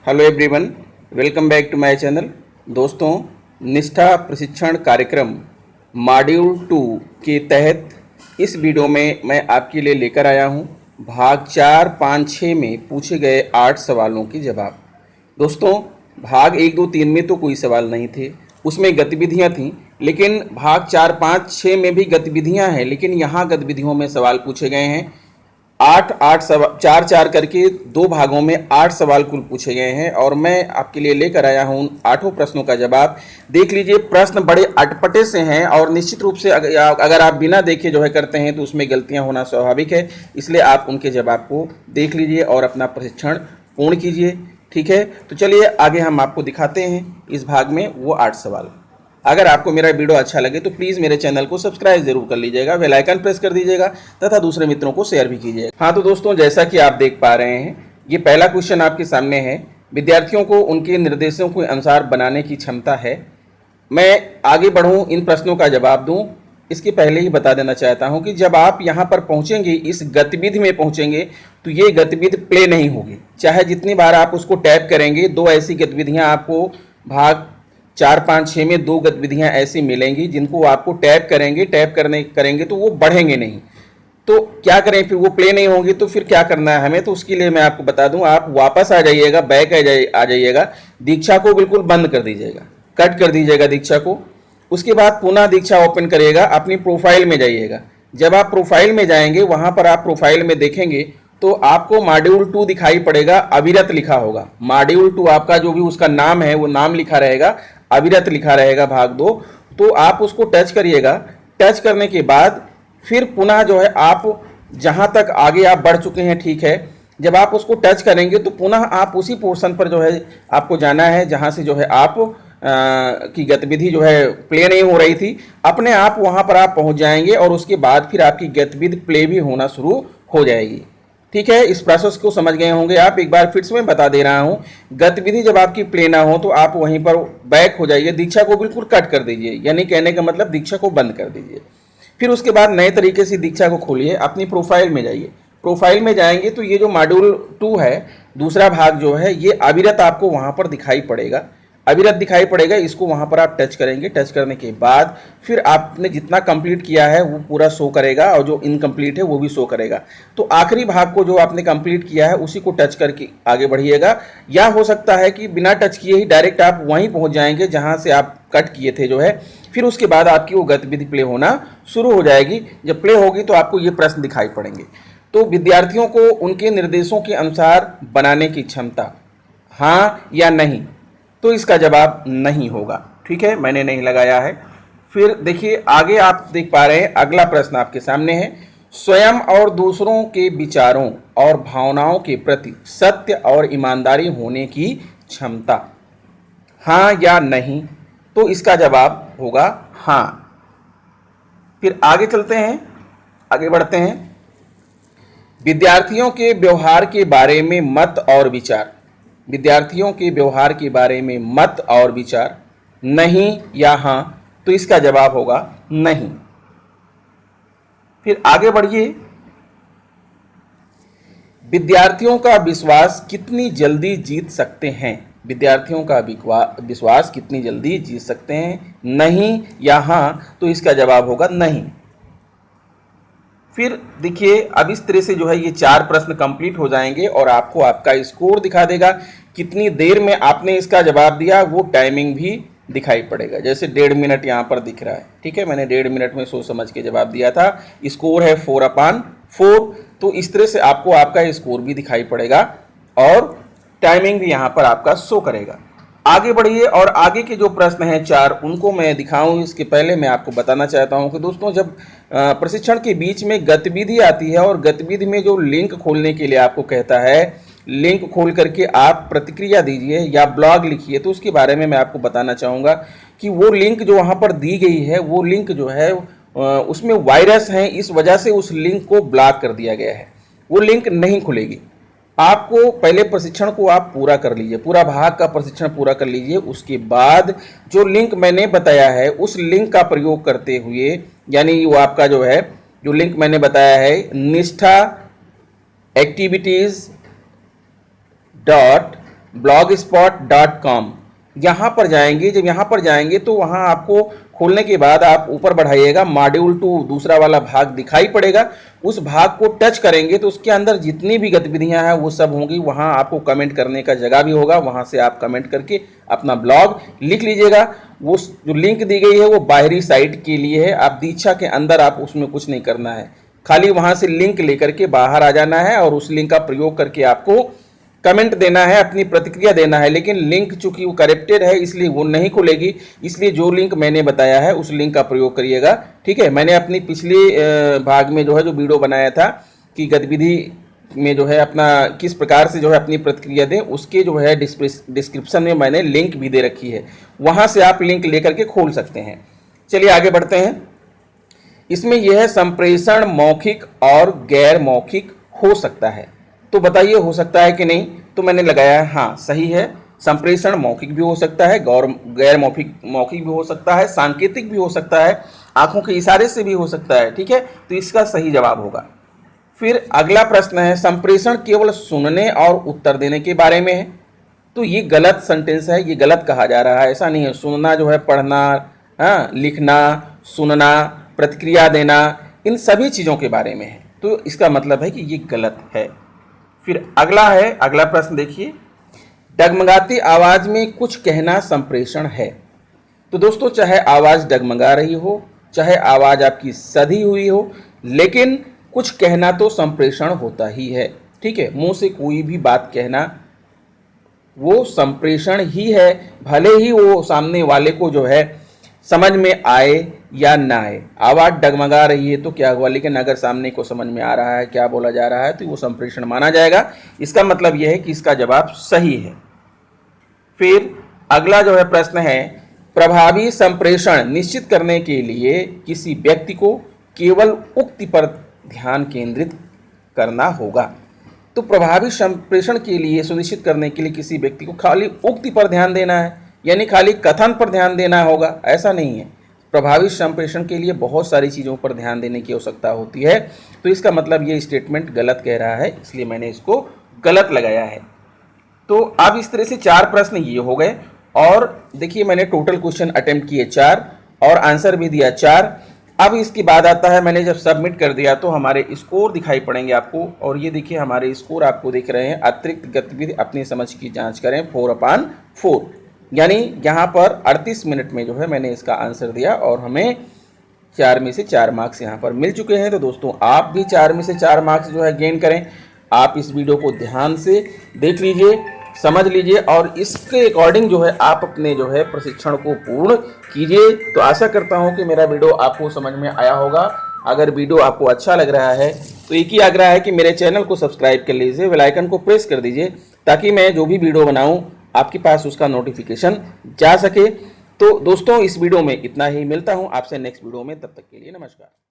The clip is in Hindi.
Hello everyone, welcome back to my channel. दोस्तों, निष्ठा प्रशिक्षण कार्यक्रम मॉड्यूल 2 के तहत इस वीडियो में मैं आपके लिए लेकर आया हूं भाग 4, 5, 6 में पूछे गए 8 सवालों के जवाब। दोस्तों, भाग 1, 2, 3 में तो कोई सवाल नहीं थे, उसमें गतिविधियां थीं, लेकिन भाग 4, 5, 6 में भी गतिविधियां हैं, लेकिन यहाँ गतिविधियों में सवाल पूछे गए हैं। 8 सवाल 4 करके 2 भागों में 8 सवाल कुल पूछे गए हैं और मैं आपके लिए लेकर आया हूं 8 प्रश्नों का जवाब। देख लीजिए, प्रश्न बड़े अटपटे से हैं और निश्चित रूप से अगर आप बिना देखे जो है करते हैं तो उसमें गलतियां होना स्वाभाविक है, इसलिए आप उनके जवाब को देख लीजिए और अपना प्रशिक्षण पूर्ण कीजिए। ठीक है, तो चलिए आगे हम आपको दिखाते हैं इस भाग में वो 8 सवाल। अगर आपको मेरा वीडियो अच्छा लगे तो प्लीज़ मेरे चैनल को सब्सक्राइब जरूर कर लीजिएगा, बेल आइकन प्रेस कर दीजिएगा तथा दूसरे मित्रों को शेयर भी कीजिएगा। हाँ, तो दोस्तों, जैसा कि आप देख पा रहे हैं, ये पहला क्वेश्चन आपके सामने है। विद्यार्थियों को उनके निर्देशों के अनुसार बनाने की क्षमता है। मैं आगे बढ़ूँ, इन प्रश्नों का जवाब दूँ, इसके पहले ही बता देना चाहता हूँ कि जब आप यहाँ पर पहुँचेंगे, इस गतिविधि में पहुँचेंगे, तो ये गतिविधि प्ले नहीं होगी। चाहे जितनी बार आप उसको टैप करेंगे, 2 ऐसी गतिविधियाँ आपको भाग 4, 5, 6 में 2 गतिविधियां ऐसी मिलेंगी जिनको आपको टैप करेंगे तो वो बढ़ेंगे नहीं। तो क्या करें, फिर वो प्ले नहीं होंगी, तो फिर क्या करना है हमें, तो उसके लिए मैं आपको बता दूं, आप वापस आ जाइएगा, बैक आ जाइएगा, दीक्षा को बिल्कुल बंद कर दीजिएगा, कट कर दीजिएगा दीक्षा को। उसके बाद पुनः दीक्षा ओपन करिएगा, अपनी प्रोफाइल में जाइएगा। जब आप प्रोफाइल में जाएंगे, वहां पर आप प्रोफाइल में देखेंगे तो आपको मॉड्यूल 2 दिखाई पड़ेगा, अविरत लिखा होगा। मॉड्यूल 2 आपका जो भी उसका नाम है वो नाम लिखा रहेगा, अविरत लिखा रहेगा भाग 2। तो आप उसको टच करिएगा। टच करने के बाद फिर पुनः जो है आप जहां तक आगे आप बढ़ चुके हैं, ठीक है, जब आप उसको टच करेंगे तो पुनः आप उसी पोर्शन पर जो है आपको जाना है जहां से जो है आप की गतिविधि जो है प्ले नहीं हो रही थी। अपने आप वहां पर आप पहुंच जाएंगे और उसके बाद फिर आपकी गतिविधि प्ले भी होना शुरू हो जाएगी। ठीक है, इस प्रोसेस को समझ गए होंगे आप। एक बार फिर से मैं बता दे रहा हूं, गतिविधि जब आपकी प्ले ना हो तो आप वहीं पर बैक हो जाइए, दीक्षा को बिल्कुल कट कर दीजिए, यानी कहने का मतलब दीक्षा को बंद कर दीजिए। फिर उसके बाद नए तरीके से दीक्षा को खोलिए, अपनी प्रोफाइल में जाइए। प्रोफाइल में जाएंगे तो ये जो मॉड्यूल 2 है, दूसरा भाग जो है, ये अविरत आपको वहां पर दिखाई पड़ेगा, अविरत दिखाई पड़ेगा। इसको वहां पर आप टच करेंगे। टच करने के बाद फिर आपने जितना कंप्लीट किया है वो पूरा शो करेगा और जो इनकम्प्लीट है वो भी शो करेगा। तो आखिरी भाग को जो आपने कंप्लीट किया है उसी को टच करके आगे बढ़िएगा, या हो सकता है कि बिना टच किए ही डायरेक्ट आप वहीं पहुंच जाएंगे जहां से आप कट किए थे जो है। फिर उसके बाद आपकी वो गतिविधि प्ले होना शुरू हो जाएगी। जब प्ले होगी तो आपको ये प्रश्न दिखाई पड़ेंगे। तो विद्यार्थियों को उनके निर्देशों के अनुसार बनाने की क्षमता, हाँ या नहीं, तो इसका जवाब नहीं होगा। ठीक है, मैंने नहीं लगाया है। फिर देखिए आगे आप देख पा रहे हैं, अगला प्रश्न आपके सामने है, स्वयं और दूसरों के विचारों और भावनाओं के प्रति सत्य और ईमानदारी होने की क्षमता, हाँ या नहीं, तो इसका जवाब होगा हाँ। फिर आगे चलते हैं, आगे बढ़ते हैं। विद्यार्थियों के व्यवहार के बारे में मत और विचार, विद्यार्थियों के व्यवहार के बारे में मत और विचार, नहीं या हाँ, तो इसका जवाब होगा नहीं। फिर आगे बढ़िए, विद्यार्थियों का विश्वास कितनी जल्दी जीत सकते हैं, विद्यार्थियों का विश्वास कितनी जल्दी जीत सकते हैं, नहीं या हाँ, तो इसका जवाब होगा नहीं। फिर देखिए, अब इस तरह से जो है ये 4 प्रश्न कंप्लीट हो जाएंगे और आपको आपका स्कोर दिखा देगा, कितनी देर में आपने इसका जवाब दिया, वो टाइमिंग भी दिखाई पड़ेगा। जैसे 1.5 मिनट यहाँ पर दिख रहा है, ठीक है, मैंने 1.5 मिनट में सोच समझ के जवाब दिया था। स्कोर है 4/4, तो इस तरह से आपको आपका स्कोर भी दिखाई पड़ेगा और टाइमिंग भी यहाँ पर आपका शो करेगा। आगे बढ़िए और आगे के जो प्रश्न हैं 4, उनको मैं दिखाऊं इसके पहले मैं आपको बताना चाहता हूं कि दोस्तों, जब प्रशिक्षण के बीच में गतिविधि आती है और गतिविधि में जो लिंक खोलने के लिए आपको कहता है, लिंक खोल करके आप प्रतिक्रिया दीजिए या ब्लॉग लिखिए, तो उसके बारे में मैं आपको बताना चाहूँगा कि वो लिंक जो वहाँ पर दी गई है, वो लिंक जो है उसमें वायरस है, इस वजह से उस लिंक को ब्लॉक कर दिया गया है, वो लिंक नहीं खुलेगी। आपको पहले प्रशिक्षण को आप पूरा कर लीजिए, पूरा भाग का प्रशिक्षण पूरा कर लीजिए। उसके बाद जो लिंक मैंने बताया है उस लिंक का प्रयोग करते हुए, यानी वो आपका जो है, जो लिंक मैंने बताया है, निष्ठा एक्टिविटीज blogspot.com। यहाँ पर जाएंगे, जब यहाँ पर जाएंगे तो वहाँ आपको खोलने के बाद आप ऊपर बढ़ाइएगा, मॉड्यूल 2 दूसरा वाला भाग दिखाई पड़ेगा। उस भाग को टच करेंगे तो उसके अंदर जितनी भी गतिविधियां हैं वो सब होंगी। वहाँ आपको कमेंट करने का जगह भी होगा, वहाँ से आप कमेंट करके अपना ब्लॉग लिख लीजिएगा। वो जो लिंक दी गई है वो बाहरी साइट के लिए है, आप दीक्षा के अंदर आप उसमें कुछ नहीं करना है, खाली वहाँ से लिंक लेकर के बाहर आ जाना है और उस लिंक का प्रयोग करके आपको कमेंट देना है, अपनी प्रतिक्रिया देना है। लेकिन लिंक चूंकि वो करप्टेड है इसलिए वो नहीं खुलेगी, इसलिए जो लिंक मैंने बताया है उस लिंक का प्रयोग करिएगा, ठीक है। मैंने अपनी पिछले भाग में जो है जो वीडियो बनाया था कि गतिविधि में जो है अपना किस प्रकार से जो है अपनी प्रतिक्रिया दें, उसके जो है डिस्क्रिप्शन में मैंने लिंक भी दे रखी है, वहाँ से आप लिंक लेकर के खोल सकते हैं। चलिए आगे बढ़ते हैं। इसमें यह है संप्रेषण मौखिक और गैर मौखिक हो सकता है, तो बताइए हो सकता है कि नहीं। तो मैंने लगाया है हाँ सही है, संप्रेषण मौखिक भी हो सकता है, गैर मौखिक भी हो सकता है, सांकेतिक भी हो सकता है, आंखों के इशारे से भी हो सकता है, ठीक है। तो इसका सही जवाब होगा। फिर अगला प्रश्न है संप्रेषण केवल सुनने और उत्तर देने के बारे में है, तो ये गलत सेंटेंस है, ये गलत कहा जा रहा है। ऐसा नहीं है, सुनना जो है पढ़ना, हाँ, लिखना, सुनना, प्रतिक्रिया देना, इन सभी चीज़ों के बारे में है, तो इसका मतलब है कि ये गलत है। फिर अगला प्रश्न देखिए, डगमगाती आवाज में कुछ कहना संप्रेषण है। तो दोस्तों चाहे आवाज डगमगा रही हो, चाहे आवाज आपकी सधी हुई हो, लेकिन कुछ कहना तो संप्रेषण होता ही है, ठीक है। मुंह से कोई भी बात कहना वो संप्रेषण ही है, भले ही वो सामने वाले को जो है समझ में आए या ना आए। आवाज डगमगा रही है तो क्या हुआ, लेकिन अगर सामने को समझ में आ रहा है क्या बोला जा रहा है तो वो संप्रेषण माना जाएगा। इसका मतलब यह है कि इसका जवाब सही है। फिर अगला जो है प्रश्न है, प्रभावी संप्रेषण निश्चित करने के लिए किसी व्यक्ति को केवल उक्ति पर ध्यान केंद्रित करना होगा। तो प्रभावी संप्रेषण के लिए सुनिश्चित करने के लिए किसी व्यक्ति को खाली उक्ति पर ध्यान देना है, यानी खाली कथन पर ध्यान देना होगा, ऐसा नहीं है। प्रभावी संप्रेषण के लिए बहुत सारी चीज़ों पर ध्यान देने की आवश्यकता होती है, तो इसका मतलब ये स्टेटमेंट गलत कह रहा है, इसलिए मैंने इसको गलत लगाया है। तो अब इस तरह से 4 प्रश्न ये हो गए, और देखिए मैंने टोटल क्वेश्चन अटेम्प्ट किए 4 और आंसर भी दिया 4। अब इसके बाद आता है, मैंने जब सबमिट कर दिया तो हमारे स्कोर दिखाई पड़ेंगे आपको, और ये देखिए हमारे स्कोर आपको दिख रहे हैं। अतिरिक्त गतिविधि अपनी समझ की जांच करें 4/4, यानी यहाँ पर 38 मिनट में जो है मैंने इसका आंसर दिया और हमें 4 में से 4 मार्क्स यहाँ पर मिल चुके हैं। तो दोस्तों आप भी 4 में से 4 मार्क्स जो है गेन करें। आप इस वीडियो को ध्यान से देख लीजिए, समझ लीजिए, और इसके अकॉर्डिंग जो है आप अपने जो है प्रशिक्षण को पूर्ण कीजिए। तो आशा करता हूँ कि मेरा वीडियो आपको समझ में आया होगा। अगर वीडियो आपको अच्छा लग रहा है तो एक ही आग्रह है कि मेरे चैनल को सब्सक्राइब कर लीजिए, बेल आइकन को प्रेस कर दीजिए, ताकि मैं जो भी वीडियो बनाऊं आपके पास उसका नोटिफिकेशन जा सके। तो दोस्तों इस वीडियो में इतना ही, मिलता हूं आपसे नेक्स्ट वीडियो में, तब तक के लिए नमस्कार।